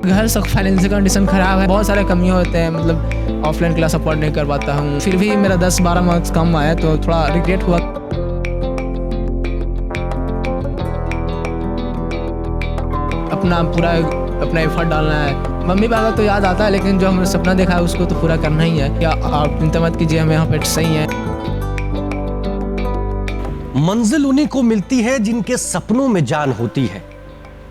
घर से financial condition ख़राब है, बहुत सारे कमियाँ होते हैं, मतलब ऑफलाइन क्लास अफोर्ड नहीं कर पाता हूँ। फिर भी मेरा 10-12 मार्क्स कम आया तो थोड़ा रिग्रेट हुआ। अपना एफर्ट डालना है। मम्मी पापा तो याद आता है, लेकिन जो हमने सपना देखा है उसको तो पूरा करना ही है। क्या आप चिंता मत कीजिए, हम यहाँ पे सही हैं। मंजिल उन्हीं को मिलती है जिनके सपनों में जान होती है।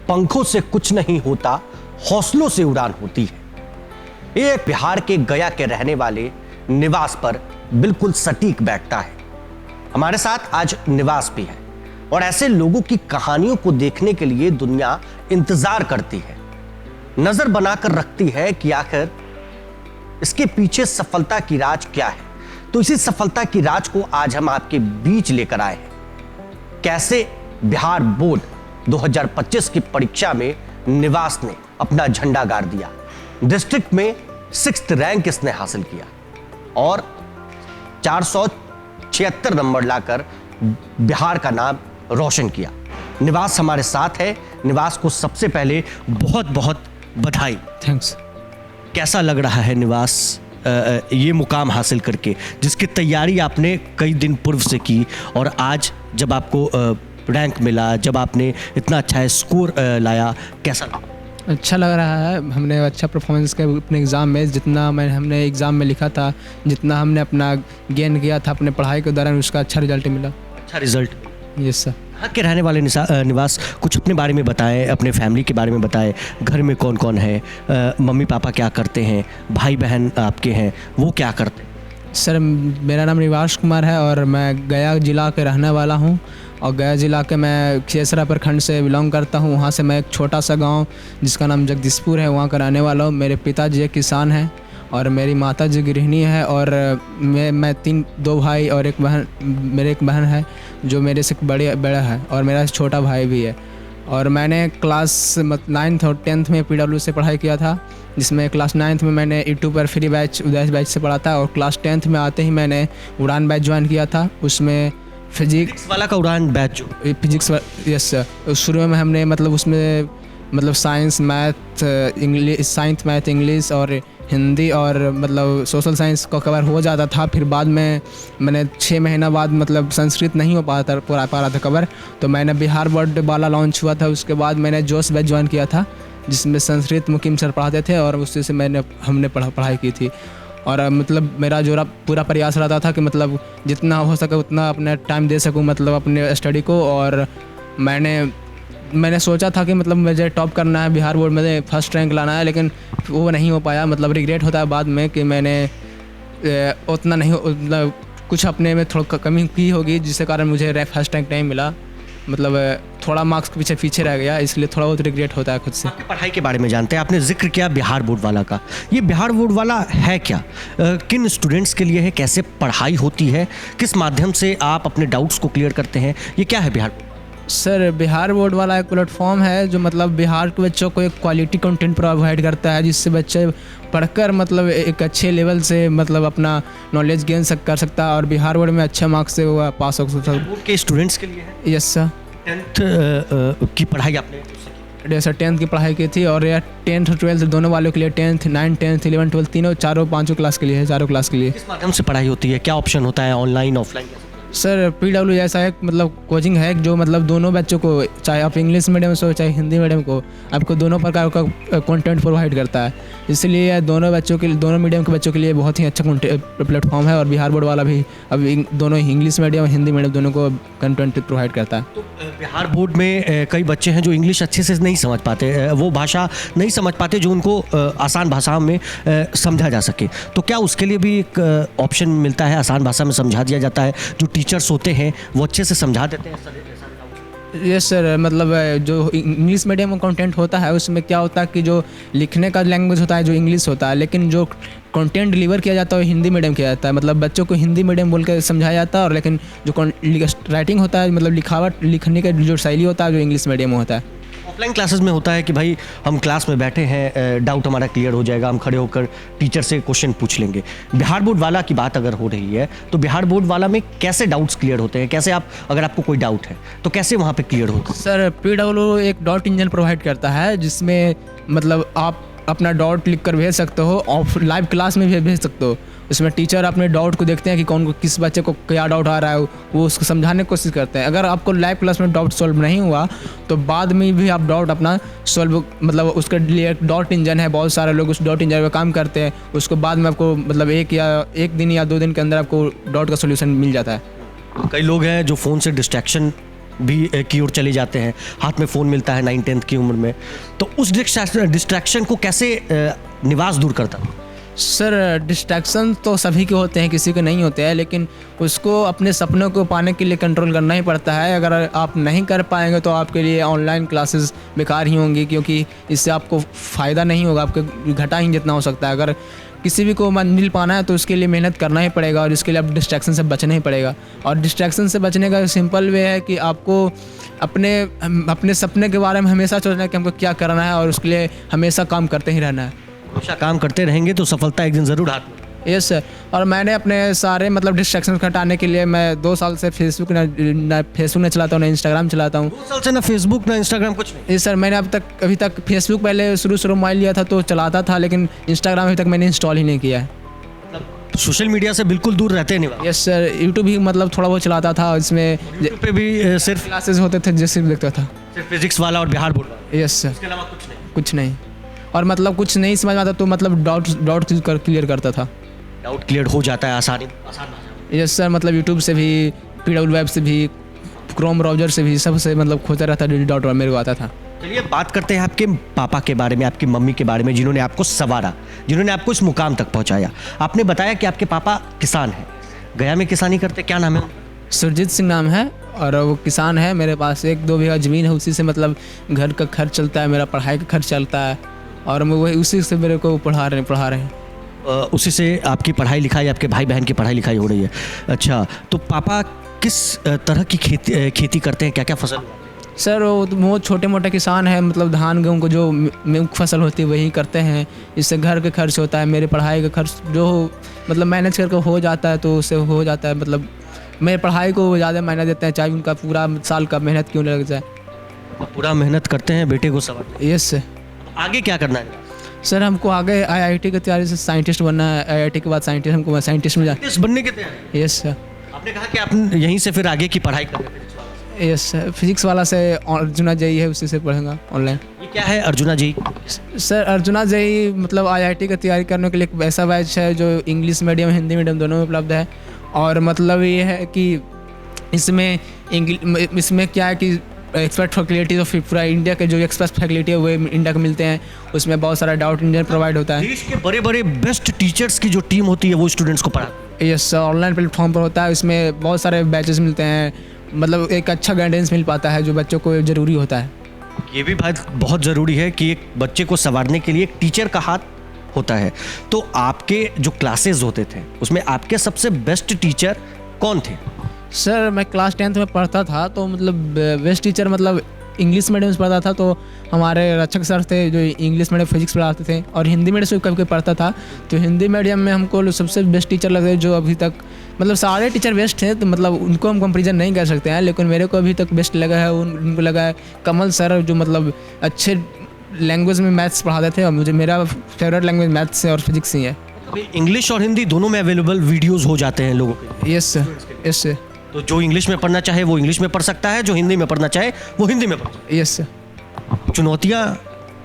पंखों से कुछ नहीं होता, हौसलों से उड़ान होती है। ये बिहार के गया के रहने वाले निवास पर बिल्कुल सटीक बैठता है। हमारे साथ आज निवास भी है और ऐसे लोगों की कहानियों को देखने के लिए दुनिया इंतजार करती है, नजर बनाकर रखती है कि आखिर इसके पीछे सफलता की राज क्या है। तो इसी सफलता की राज को आज हम आपके बीच लेकर आए हैं। कैसे बिहार बोर्ड 2025 की परीक्षा में निवास ने अपना झंडा गाड़ दिया, डिस्ट्रिक्ट में 6th रैंक इसने हासिल किया और 476 नंबर लाकर बिहार का नाम रोशन किया। निवास हमारे साथ है। निवास को सबसे पहले बहुत बहुत बधाई। थैंक्स। कैसा लग रहा है निवास ये मुकाम हासिल करके, जिसकी तैयारी आपने कई दिन पूर्व से की और आज जब आपको रैंक मिला, जब आपने इतना अच्छा स्कोर लाया, कैसा लगा? अच्छा लग रहा है। हमने अच्छा परफॉर्मेंस किया अपने एग्ज़ाम में। जितना हमने एग्ज़ाम में लिखा था, जितना हमने अपना गेन किया था अपने पढ़ाई के दौरान, उसका अच्छा रिजल्ट मिला। अच्छा रिजल्ट? Yes sir. यहाँ के रहने वाले निवास कुछ अपने बारे में बताएं, अपने फैमिली के बारे में बताएं। घर में कौन कौन है, मम्मी पापा क्या करते हैं, भाई बहन आपके हैं वो क्या करते हैं? सर मेरा नाम निवास कुमार है और मैं गया ज़िला के रहने वाला हूँ और गया ज़िला के मैं खेसरा प्रखंड से बिलोंग करता हूँ। वहाँ से मैं एक छोटा सा गांव जिसका नाम जगदीशपुर है, वहाँ का रहने वाला हूँ। मेरे पिताजी एक किसान हैं और मेरी माता जी गृहिणी है और मैं 2 भाई और एक बहन है जो मेरे से बड़ा है और मेरा छोटा भाई भी है। और मैंने क्लास 9th और 10th में PW से पढ़ाई किया था, जिसमें क्लास 9th में मैंने यूट्यूब पर फ्री बैच उदय बैच से पढ़ा था और क्लास 10th में आते ही मैंने उड़ान बैच ज्वाइन किया था। उसमें फिजिक्स वाला का उड़ान बैच? Physics, yes sir. शुरू में हमने उसमें साइंस मैथ इंग्लिश और हिंदी और सोशल साइंस को कवर हो जाता था। फिर बाद में मैंने 6 महीना बाद संस्कृत नहीं हो पा रहा था कवर, तो मैंने बिहार बोर्ड वाला लॉन्च हुआ था। उसके बाद मैंने जोश बैच ज्वाइन किया था, जिसमें संस्कृत मुकीम सर पढ़ाते थे और उससे से हमने पढ़ाई की थी। और मेरा जो पूरा प्रयास रहता था कि जितना हो सके उतना अपना टाइम दे सकूं अपने स्टडी को। और मैंने सोचा था कि मुझे टॉप करना है, बिहार बोर्ड में फर्स्ट रैंक लाना है, लेकिन वो नहीं हो पाया। रिग्रेट होता है बाद में कि मैंने उतना नहीं कुछ अपने में थोड़ा कमी की होगी, जिसके कारण मुझे फर्स्ट रैंक नहीं मिला। थोड़ा मार्क्स के पीछे रह गया, इसलिए थोड़ा बहुत रिग्रेट होता है खुद से। पढ़ाई के बारे में जानते हैं। आपने जिक्र किया बिहार बोर्ड वाला का। ये बिहार बोर्ड वाला है क्या, किन स्टूडेंट्स के लिए है, कैसे पढ़ाई होती है, किस माध्यम से आप अपने डाउट्स को क्लियर करते हैं, ये क्या है Bihar board? Sir Bihar board वाला एक प्लेटफॉर्म है जो बिहार के बच्चों को एक क्वालिटी कंटेंट प्रोवाइड करता है, जिससे बच्चे पढ़कर एक अच्छे लेवल से अपना नॉलेज गेन कर सकता है और बिहार बोर्ड में अच्छे मार्क्स से वो पास हो सकता है। बोर्ड के स्टूडेंट्स के लिए है? Yes sir. 10th की पढ़ाई आपने? सर 10th की पढ़ाई की थी और 10th और 12th दोनों वालों के लिए, 10th 9th 10th 11th 12th तीनों पाँचों क्लास के लिए है, चारों क्लास के लिए। किस माध्यम से पढ़ाई होती है, क्या ऑप्शन होता है, ऑनलाइन ऑफलाइन? सर PW जैसा एक कोचिंग है जो दोनों बच्चों को, चाहे आप इंग्लिश मीडियम से हो चाहे हिंदी मीडियम को, आपको दोनों प्रकार का कंटेंट प्रोवाइड करता है। इसलिए दोनों मीडियम के बच्चों के लिए बहुत ही अच्छा प्लेटफॉर्म है और बिहार बोर्ड वाला भी अब दोनों इंग्लिश मीडियम और हिंदी मीडियम दोनों को कंटेंट प्रोवाइड करता है। तो बिहार बोर्ड में कई बच्चे हैं जो इंग्लिश अच्छे से नहीं समझ पाते, वो भाषा नहीं समझ पाते जो उनको आसान भाषा में समझा जा सके, तो क्या उसके लिए भी एक ऑप्शन मिलता है, आसान भाषा में समझा दिया जाता है, जो टीचर्स होते हैं वो अच्छे से समझा देते हैं? Yes sir. जो इंग्लिश मीडियम का कंटेंट होता है उसमें क्या होता है कि जो लिखने का लैंग्वेज होता है जो इंग्लिश होता है, लेकिन जो कंटेंट डिलीवर किया जाता है वो हिंदी मीडियम किया जाता है। बच्चों को हिंदी मीडियम बोल के समझाया जाता है और लेकिन जो राइटिंग होता है लिखने का जो शैली होता है जो इंग्लिश मीडियम में होता है। ऑफलाइन क्लासेस में होता है कि भाई हम क्लास में बैठे हैं, डाउट हमारा क्लियर हो जाएगा, हम खड़े होकर टीचर से क्वेश्चन पूछ लेंगे। बिहार बोर्ड वाला की बात अगर हो रही है तो बिहार बोर्ड वाला में कैसे डाउट्स क्लियर होते हैं? कैसे आप, अगर आपको कोई डाउट है तो कैसे वहाँ पे क्लियर होता है? सर PW एक डॉट इंजन प्रोवाइड करता है, जिसमें मतलब आप अपना डाउट लिख कर भेज सकते हो और लाइव क्लास में भी भेज सकते हो। उसमें टीचर अपने डाउट को देखते हैं कि कौन को किस बच्चे को क्या डाउट आ रहा है, वो उसको समझाने की कोशिश करते हैं। अगर आपको लाइव क्लास में डाउट सॉल्व नहीं हुआ तो बाद में भी आप डाउट अपना सॉल्व, मतलब उसके लिए एक डॉट इंजन है, बहुत सारे लोग उस डॉट इंजन पे काम करते हैं। उसको बाद में आपको मतलब एक दिन या 2 दिन के अंदर आपको डाउट का सोल्यूशन मिल जाता है। कई लोग हैं जो फ़ोन से डिस्ट्रैक्शन भी की ओर चले जाते हैं, हाथ में फ़ोन मिलता है 9-10 की उम्र में, तो उस डिस्ट्रैक्शन को कैसे निवास दूर करता? सर डिस्ट्रैक्शन तो सभी के होते हैं, किसी के नहीं होते हैं, लेकिन उसको अपने सपनों को पाने के लिए कंट्रोल करना ही पड़ता है। अगर आप नहीं कर पाएंगे तो आपके लिए ऑनलाइन क्लासेस बेकार ही होंगी, क्योंकि इससे आपको फ़ायदा नहीं होगा, आपके घाटा ही जितना हो सकता है। अगर किसी भी को मिल पाना है तो उसके लिए मेहनत करना ही पड़ेगा और इसके लिए आप डिस्ट्रैक्शन से बचना ही पड़ेगा। और डिस्ट्रैक्शन से बचने का सिंपल वे है कि आपको अपने सपने के बारे में हमेशा सोचना है कि हमको क्या करना है और उसके लिए हमेशा काम करते ही रहना है। हमेशा काम करते रहेंगे तो सफलता एक दिन ज़रूर हाथ में। Yes sir. और मैंने अपने सारे मतलब डिस्ट्रैक्शन हटाने के लिए मैं 2 साल से फेसबुक नहीं चलाता हूँ, ना इंस्टाग्राम चलाता हूँ। 2 साल से ना फेसबुक ना इंस्टाग्राम कुछ नहीं? Yes sir. मैंने अभी तक फेसबुक पहले शुरू मोबाइल लिया था तो चलाता था, लेकिन इंस्टाग्राम अभी तक मैंने इंस्टॉल ही नहीं किया है। मतलब सोशल मीडिया से बिल्कुल दूर रहते हैं नहीं? Yes sir. यूट्यूब भी मतलब थोड़ा बहुत चलाता था, इसमें यूट्यूब पे भी सिर्फ क्लासेस होते थे जैसे देखता था। सिर्फ फिजिक्स वाला और बिहार बोर्ड वाला? Yes sir. इसके अलावा कुछ नहीं? कुछ नहीं। और मतलब कुछ नहीं समझ में आता तो मतलब डाउट क्लियर करता था। डाउट क्लियर हो जाता है आसान भाषा? Yes sir. मतलब यूट्यूब से भी, PW वेब से भी, क्रोम ब्राउज़र से भी, सबसे मतलब खोजता रहता डाउट मेरे को आता था। चलिए बात करते हैं आपके पापा के बारे में, आपकी मम्मी के बारे में, जिन्होंने आपको संवारा, जिन्होंने आपको इस मुकाम तक पहुंचाया। आपने बताया कि आपके पापा किसान हैं, गया में किसानी करते, क्या नाम है? सुरजीत सिंह नाम है और वो किसान है। मेरे पास 1-2 बीघा ज़मीन है, उसी से मतलब घर का खर्च चलता है, मेरा पढ़ाई का खर्च चलता है और मैं वही उसी से मेरे को पढ़ा रहे हैं। उसी से आपकी पढ़ाई लिखाई, आपके भाई बहन की पढ़ाई लिखाई हो रही है। अच्छा, तो पापा किस तरह की खेती करते हैं, क्या क्या फसल? सर वो छोटे मोटे किसान हैं, मतलब धान गेहूँ को जो मुख्य फसल होती है वही करते हैं। इससे घर का खर्च होता है, मेरे पढ़ाई का खर्च जो मतलब मैनेज करके हो जाता है, तो उससे हो जाता है। मतलब मेरे पढ़ाई को ज़्यादा मायना देते हैं, चाहे उनका पूरा साल का मेहनत क्यों लग जाए। पूरा मेहनत करते हैं बेटे को संवारने। Yes sir. आगे क्या करना है सर? हमको आगे IIT की तैयारी से साइंटिस्ट बनना है। IIT के बाद हमको साइंटिस्ट में बनने के तैयारी? Yes sir. आपने कहा कि आप यहीं से फिर आगे की पढ़ाई करेंगे? Yes sir. फिजिक्स वाला से अर्जुना जेई है, उसी से पढ़ूंगा ऑनलाइन। ये क्या है अर्जुना जी? सर अर्जुना जेई मतलब IIT की तैयारी करने के लिए एक ऐसा बैच है जो इंग्लिश मीडियम हिंदी मीडियम दोनों में उपलब्ध है। और मतलब ये है कि इसमें क्या है कि एक्सपर्ट फैकल्टी ऑफ पूरा इंडिया के जो एक्सपर्ट फैकल्टी है वो इंडिया को मिलते हैं। उसमें बहुत सारा डाउट इंजन प्रोवाइड होता है। देश के बड़े बड़े बेस्ट टीचर्स की जो टीम होती है वो स्टूडेंट्स को पढ़ाती है। Yes sir. ऑनलाइन प्लेटफॉर्म पर होता है, उसमें बहुत सारे बैचेस मिलते हैं, मतलब एक अच्छा गाइडेंस मिल पाता है जो बच्चों को ज़रूरी होता है। ये भी बात बहुत ज़रूरी है कि एक बच्चे को संवारने के लिए एक टीचर का हाथ होता है। तो आपके जो क्लासेस होते थे उसमें आपके सबसे बेस्ट टीचर कौन थे? सर मैं क्लास 10th में पढ़ता था तो मतलब बेस्ट टीचर मतलब इंग्लिश मीडियम से पढ़ता था तो हमारे रक्षक सर थे जो इंग्लिश मीडियम फिजिक्स पढ़ाते थे। और हिंदी मीडियम से कभी पढ़ता था तो हिंदी मीडियम में हमको सबसे बेस्ट टीचर लगते जो अभी तक, मतलब सारे टीचर बेस्ट थे तो मतलब उनको हम कंपेरिजन नहीं कर सकते हैं, लेकिन मेरे को अभी तक बेस्ट लगा है उनको लगा है कमल सर, जो मतलब अच्छे लैंग्वेज में मैथ्स पढ़ाते थे और मुझे मेरा फेवरेट लैंग्वेज मैथ्स है और फिजिक्स ही है। इंग्लिश और हिंदी दोनों में अवेलेबल वीडियोज़ हो जाते हैं लोगों के? Yes sir. Yes sir. तो जो इंग्लिश में पढ़ना चाहे वो इंग्लिश में पढ़ सकता है, जो हिंदी में पढ़ना चाहे वो हिंदी में पढ़ सकता है। Yes sir. चुनौतियाँ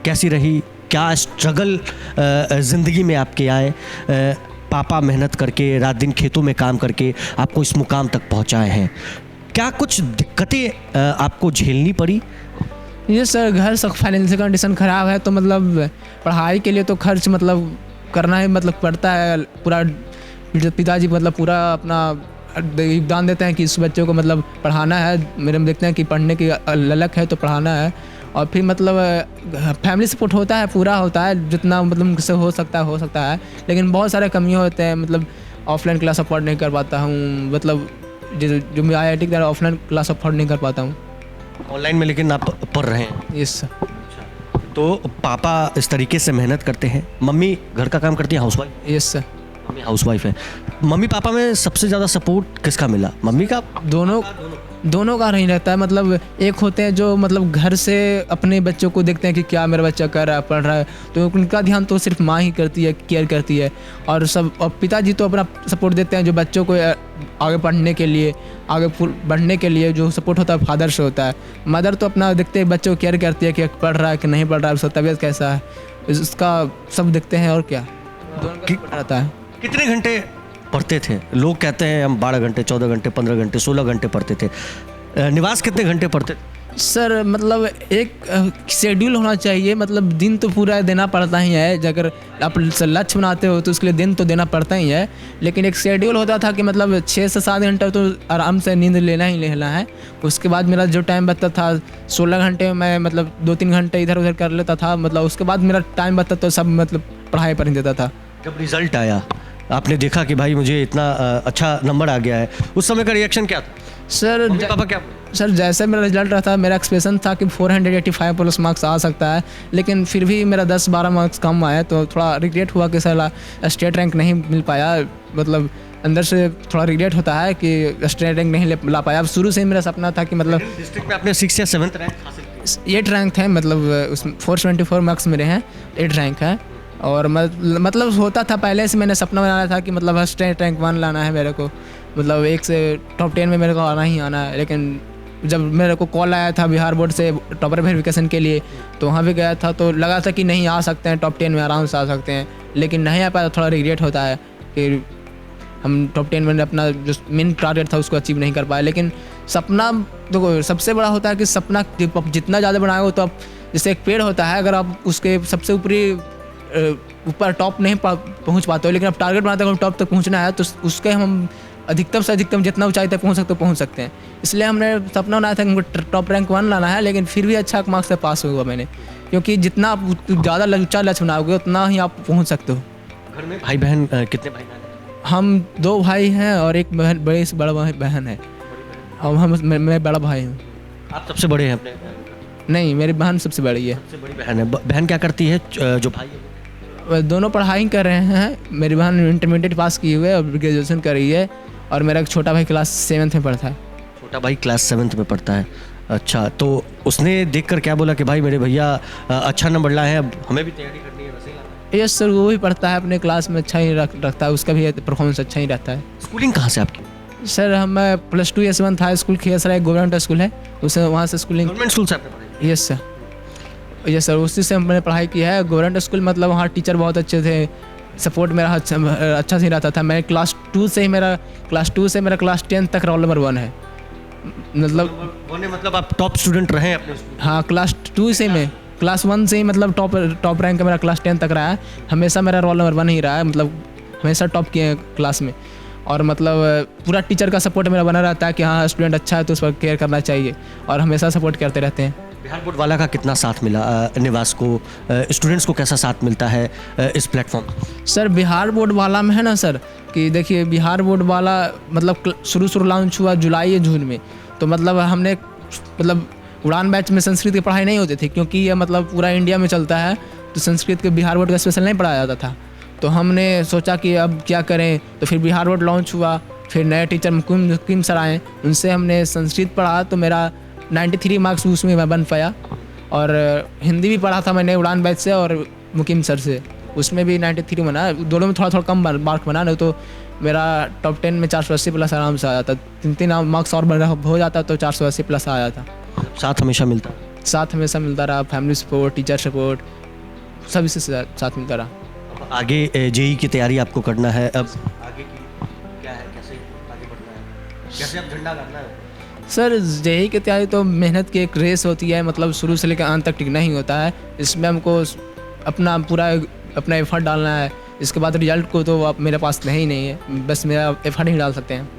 कैसी रही, क्या स्ट्रगल ज़िंदगी में आपके आए? पापा मेहनत करके रात दिन खेतों में काम करके आपको इस मुकाम तक पहुंचाए हैं, क्या कुछ दिक्कतें आपको झेलनी पड़ी? ये सर घर से फाइनेंशियल कंडीशन ख़राब है तो मतलब पढ़ाई के लिए तो खर्च मतलब करना ही मतलब पड़ता है। पूरा पिताजी मतलब पूरा अपना योगदान देते हैं कि इस बच्चों को मतलब पढ़ाना है। मेरे में देखते हैं कि पढ़ने की ललक है तो पढ़ाना है। और फिर मतलब फैमिली सपोर्ट होता है, पूरा होता है जितना मतलब मुझसे हो सकता है। लेकिन बहुत सारे कमियाँ होते हैं, मतलब ऑफलाइन क्लास अफोर्ड नहीं कर पाता हूँ, मतलब जो मैं IIT की तरह ऑफलाइन क्लास अफोर्ड नहीं कर पाता हूँ। ऑनलाइन में लेकिन आप पढ़ रहे हैं। Yes sir. तो पापा इस तरीके से मेहनत करते हैं, मम्मी घर का काम करती है, housewife? Yes sir. Mummy housewife है। मम्मी पापा में सबसे ज़्यादा सपोर्ट किसका मिला, मम्मी का? दोनों का नहीं रहता है। मतलब एक होते हैं जो मतलब घर से अपने बच्चों को देखते हैं कि क्या मेरा बच्चा कर रहा है, पढ़ रहा है, तो उनका ध्यान तो सिर्फ माँ ही करती है, केयर करती है। और पिताजी तो अपना सपोर्ट देते हैं, जो बच्चों को आगे पढ़ने के लिए, आगे बढ़ने के लिए जो सपोर्ट होता है फादर से होता है। मदर तो अपना देखते हैं, बच्चों को केयर करती है कि पढ़ रहा है कि नहीं पढ़ रहा है, उसका तबीयत कैसा है, उसका सब देखते हैं। और क्या दोनों का रहता है। कितने घंटे पढ़ते थे? लोग कहते हैं हम 12 घंटे, 14 घंटे, 15 घंटे, 16 घंटे पढ़ते थे। निवास कितने घंटे पढ़ते थे? सर मतलब एक शेड्यूल होना चाहिए। मतलब दिन तो पूरा देना पड़ता ही है, अगर आप लक्ष्य बनाते हो तो उसके लिए दिन तो देना पड़ता ही है। लेकिन एक शेड्यूल होता था कि मतलब 6 से 7 घंटे तो आराम से नींद लेना ही लेना है। उसके बाद मेरा जो टाइम बचता था 16 घंटे, मैं मतलब 2-3 घंटे इधर उधर कर लेता था। मतलब उसके बाद मेरा टाइम बचता तो सब मतलब पढ़ाई पर ही देता था। जब रिजल्ट आया, आपने देखा कि भाई मुझे इतना अच्छा नंबर आ गया है, उस समय का रिएक्शन क्या था? सर पापा क्या? सर जैसे मेरा रिजल्ट रहा था, मेरा एक्सपेक्टेशन था कि 485 प्लस मार्क्स आ सकता है, लेकिन फिर भी मेरा 10-12 मार्क्स कम आया, तो थोड़ा रिग्रेट हुआ कि साला स्टेट रैंक नहीं मिल पाया। मतलब अंदर से थोड़ा रिग्रेट होता है कि स्टेट रैंक नहीं ला पाया। अब शुरू से ही मेरा सपना था कि मतलब डिस्ट्रिक्ट में आपने 6 या 7th रैंक हासिल किया। 8 रैंक है, मतलब उसमें 474 मार्क्स मेरे हैं, 8 रैंक है। और मतलब होता था पहले से, मैंने सपना बनाया था कि मतलब स्टेट रैंक 1 लाना है मेरे को, मतलब 1 से टॉप 10 में मेरे को आना ही आना है। लेकिन जब मेरे को कॉल आया था बिहार बोर्ड से टॉपर वेरिफिकेशन के लिए, तो वहाँ भी गया था, तो लगा था कि नहीं आ सकते हैं, टॉप 10 में आराम से आ सकते हैं। लेकिन नहीं आ पाया, थोड़ा रिग्रेट होता है कि हम टॉप 10 में अपना जो मेन टारगेट था उसको अचीव नहीं कर पाए। लेकिन सपना देखो सबसे बड़ा होता है कि सपना जितना ज़्यादा बनाए हो, तो आप जैसे एक पेड़ होता है, अगर आप उसके सबसे ऊपर टॉप नहीं पहुंच पाते हो, लेकिन आप टारगेट बनाते हो टॉप तक पहुंचना है, तो उसके हम अधिकतम से अधिकतम जितना ऊंचाई तक पहुंच सकते हैं। इसलिए हमने सपना बनाया था कि टॉप रैंक 1 लाना है, लेकिन फिर भी अच्छा मार्क्स से पास हुआ मैंने, क्योंकि जितना आप ज़्यादा ऊंचा लक्ष्य बनाओगे उतना ही आप पहुँच सकते हो। घर में भाई बहन कितने भाई बहन? हम 2 भाई हैं और एक बहन, बड़े से बड़ा बहन है, और मैं बड़ा भाई हूँ। आप सबसे बड़े हैं अपने? नहीं, मेरी बहन सबसे बड़ी है। सबसे बड़ी बहन है। बहन क्या करती है जो भाई है? दोनों पढ़ाई कर रहे हैं। मेरी बहन इंटरमीडिएट पास की हुई है और ग्रेजुएशन कर रही है, और मेरा एक छोटा भाई क्लास 7th में पढ़ता है। छोटा भाई क्लास 7th में पढ़ता है। अच्छा, तो उसने देखकर क्या बोला कि भाई मेरे भैया अच्छा नंबर लाए हैं, अब हमें भी तैयारी करनी है, वैसे ही लाना है? यस सर, वो भी पढ़ता है अपने क्लास में, अच्छा ही रखता है, उसका भी परफॉर्मेंस अच्छा ही रहता है। स्कूलिंग कहाँ से आपकी? सर मैं +2 Yashwant high school Khiyasarai government school है, उसे वहाँ से स्कूलिंग। गवर्नमेंट स्कूल से आपने पढ़ाई? यस सर, यस सर, उसी से मैंने पढ़ाई की है। गवर्नमेंट स्कूल मतलब वहाँ टीचर बहुत अच्छे थे, सपोर्ट मेरा अच्छा से रहता था। मैं क्लास 2 से मेरा क्लास 10 तक रोल नंबर 1 है। मतलब आप टॉप स्टूडेंट रहे हैं अपने स्कूल? हाँ, क्लास 2 से मैं क्लास 1 से ही मतलब टॉप रैंक मेरा क्लास 10 तक रहा है। हमेशा मेरा रोल नंबर 1 ही रहा है, मतलब हमेशा टॉप किए हैं क्लास में। और मतलब पूरा टीचर का सपोर्ट मेरा बना रहता है कि हाँ स्टूडेंट अच्छा है तो उस पर केयर करना चाहिए, और हमेशा सपोर्ट करते रहते हैं। बिहार बोर्ड वाला का कितना साथ मिला निवास को, स्टूडेंट्स को कैसा साथ मिलता है इस प्लेटफॉर्म? सर बिहार बोर्ड वाला में है ना सर, कि देखिए बिहार बोर्ड वाला मतलब शुरू लॉन्च हुआ जुलाई या जून में, तो मतलब हमने मतलब उड़ान बैच में संस्कृत की पढ़ाई नहीं होती थी, क्योंकि ये मतलब पूरा इंडिया में चलता है, तो संस्कृत के बिहार बोर्ड का स्पेशल नहीं पढ़ाया जाता था। तो हमने सोचा कि अब क्या करें, तो फिर बिहार बोर्ड लॉन्च हुआ, फिर नए टीचर मुकीम सर आए, उनसे हमने संस्कृत पढ़ा, तो मेरा 93 मार्क्स उसमें मैं बन पाया। और हिंदी भी पढ़ा था मैंने उड़ान बैच से और मुकीम सर से, उसमें भी 93 बना। दोनों में थोड़ा कम मार्क बना, नहीं तो मेरा टॉप 10 में 480 प्लस आराम से आ जाता। 3 मार्क्स और हो जाता तो 480 प्लस आ जाता। साथ हमेशा मिलता? साथ हमेशा मिलता रहा, फैमिली सपोर्ट, टीचर सपोर्ट, सभी से साथ मिलता रहा। आगे जेई की तैयारी आपको करना है, अब आगे की क्या है, कैसे आगे बढ़ना है, कैसे अब झंडा गाड़ना है? सर जेई की तैयारी तो मेहनत की एक रेस होती है, मतलब शुरू से लेकर अंत तक टिकना ही होता है। इसमें हमको अपना पूरा अपना एफर्ट डालना है। इसके बाद रिजल्ट को तो आप मेरे पास नहीं है, बस मेरा एफर्ट ही डाल सकते हैं।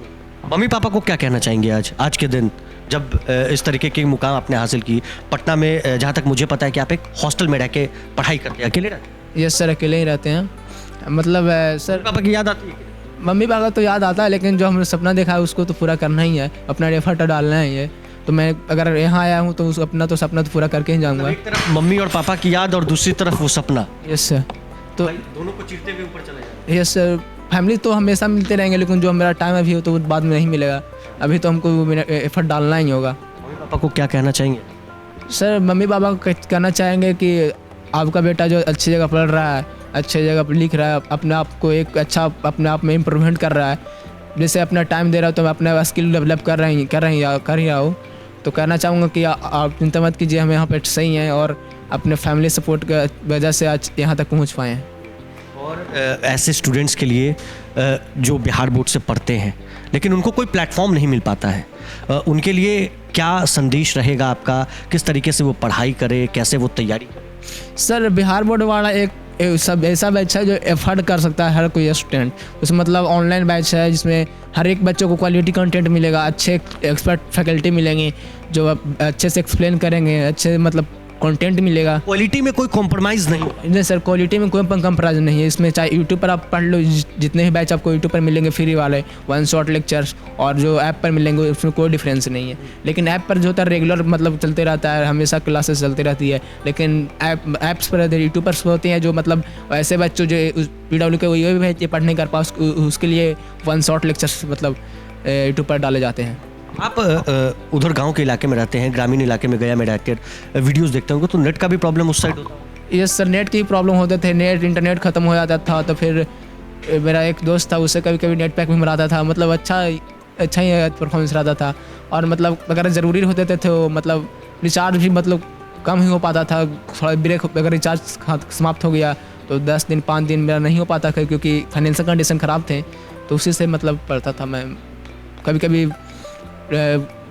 मम्मी पापा को क्या कहना चाहेंगे आज के दिन, जब इस तरीके की मुकाम आपने हासिल की पटना में? जहाँ तक मुझे पता है कि आप एक हॉस्टल में रह के पढ़ाई करते हैं, अकेले रहते हैं? यस सर, अकेले ही रहते हैं। मतलब सर पापा की याद आती है? मम्मी पापा तो याद आता है, लेकिन जो हमने सपना देखा है उसको तो पूरा करना ही है, अपना एफर्ट डालना ही है। तो मैं अगर यहाँ आया हूँ तो उस अपना तो सपना तो पूरा करके ही जाऊँगा। एक तरफ मम्मी और पापा की याद और दूसरी तरफ वो सपना, यस सर। तो दोनों को चीरते हुए ऊपर चला जाए। यस सर, फैमिली तो हमेशा मिलते रहेंगे, लेकिन जो मेरा टाइम अभी हो तो वो बाद में नहीं मिलेगा। अभी तो हमको एफर्ट डालना ही होगा। मम्मी पापा को क्या कहना चाहेंगे? सर मम्मी पापा को कहना चाहेंगे कि आपका बेटा जो अच्छी जगह पढ़ रहा है, अच्छी जगह पर लिख रहा है, अपने आप को एक अच्छा अपने आप में इम्प्रूवमेंट कर रहा है, जैसे अपना टाइम दे रहा हो तो अपना स्किल डेवलप कर रही हो, तो कहना चाहूँगा कि आप चिंता मत कीजिए, हम यहाँ पे सही हैं और अपने फैमिली सपोर्ट की वजह से आज यहाँ तक पहुँच पाए हैं। और ऐसे स्टूडेंट्स के लिए जो बिहार बोर्ड से पढ़ते हैं लेकिन उनको कोई प्लेटफॉर्म नहीं मिल पाता है, उनके लिए क्या संदेश रहेगा आपका? किस तरीके से वो पढ़ाई करे, कैसे वो तैयारी करे? सर बिहार बोर्ड वाला एक सब ऐसा बैच है जो एफर्ट कर सकता है हर कोई स्टूडेंट। उसमें मतलब ऑनलाइन बैच है जिसमें हर एक बच्चों को क्वालिटी कंटेंट मिलेगा, अच्छे एक्सपर्ट फैकल्टी मिलेंगे जो अच्छे से एक्सप्लेन करेंगे, अच्छे मतलब कंटेंट मिलेगा। क्वालिटी में कोई कॉम्प्रोमाइज़ नहीं सर, क्वालिटी में कोई कंप्रोमाइज नहीं है इसमें। चाहे यूट्यूब पर आप पढ़ लो, जितने भी बैच आपको यूट्यूब पर मिलेंगे फ्री वाले 1 शॉट लेक्चर्स, और जो ऐप पर मिलेंगे उसमें कोई डिफरेंस नहीं है। लेकिन ऐप पर जो होता है रेगुलर मतलब चलते रहता है, हमेशा क्लासेस चलती रहती है। लेकिन ऐप्स पर यूट्यूब पर होते हैं जो मतलब ऐसे बच्चों जो PW के वही भी पढ़ नहीं कर पा, उसके लिए 1 शॉट लेक्चर्स मतलब यूट्यूब पर डाले जाते हैं। आप उधर गांव के इलाके में रहते हैं, ग्रामीण इलाके में गया में रहकर वीडियोस देखते होंगे, तो नेट का भी प्रॉब्लम उस साइड होता है? यस सर, नेट की प्रॉब्लम होते थे, इंटरनेट ख़त्म हो जाता था, तो फिर मेरा एक दोस्त था, उससे कभी कभी नेट पैक भी मराता था, मतलब अच्छा ही परफॉर्मेंस रहता था। और मतलब अगर ज़रूरी होते थे तो मतलब रिचार्ज भी मतलब कम ही हो पाता था, थोड़ा ब्रेक, अगर रिचार्ज समाप्त हो गया तो 10 दिन 5 दिन मेरा नहीं हो पाता था क्योंकि फाइनेंशियल कंडीशन ख़राब थे। तो उसी से मतलब पढ़ता था मैं। कभी कभी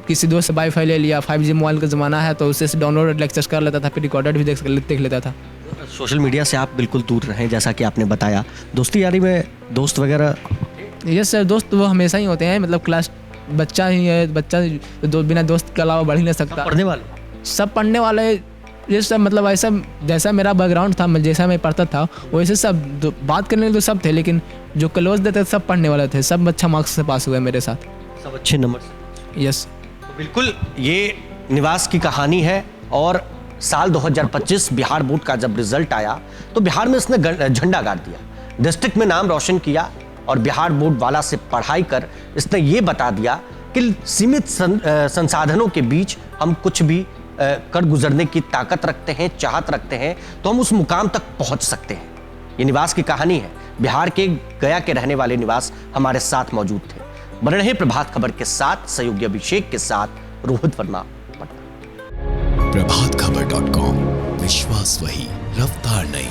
किसी दोस्त से वाईफाई ले लिया, 5G मोबाइल का ज़माना है, तो उससे डाउनलोड लेक्चर्स कर लेता था, फिर रिकॉर्डेड भी देख लेता था। सोशल मीडिया से आप बिल्कुल दूर रहें, जैसा कि आपने बताया। दोस्ती यारी में दोस्त वगैरह? यस सर, दोस्त वो हमेशा ही होते हैं, मतलब क्लास बच्चा ही है, बच्चा बिना दोस्त के अलावा बढ़ ही नहीं सकता। पढ़ने वाले सब पढ़ने वाले ये सब मतलब ऐसा जैसा मेरा बैकग्राउंड था, जैसा मैं पढ़ता था वैसे सब बात करने के तो सब थे, लेकिन जो क्लोज देते सब पढ़ने वाले थे, सब अच्छा मार्क्स से पास हुए मेरे साथ, सब अच्छे नंबर से। यस तो बिल्कुल ये निवास की कहानी है। और साल 2025 बिहार बोर्ड का जब रिजल्ट आया तो बिहार में इसने झंडा गाड़ दिया, डिस्ट्रिक्ट में नाम रोशन किया, और बिहार बोर्ड वाला से पढ़ाई कर इसने ये बता दिया कि सीमित संसाधनों के बीच हम कुछ भी कर गुजरने की ताकत रखते हैं, चाहत रखते हैं, तो हम उस मुकाम तक पहुंच सकते हैं। ये निवास की कहानी है। बिहार के गया के रहने वाले निवास हमारे साथ मौजूद थे। बने रहे प्रभात खबर के साथ, सहयोगी अभिषेक के साथ रोहित वर्मा। प्रभातखबर.com, विश्वास वही, रफ्तार नहीं।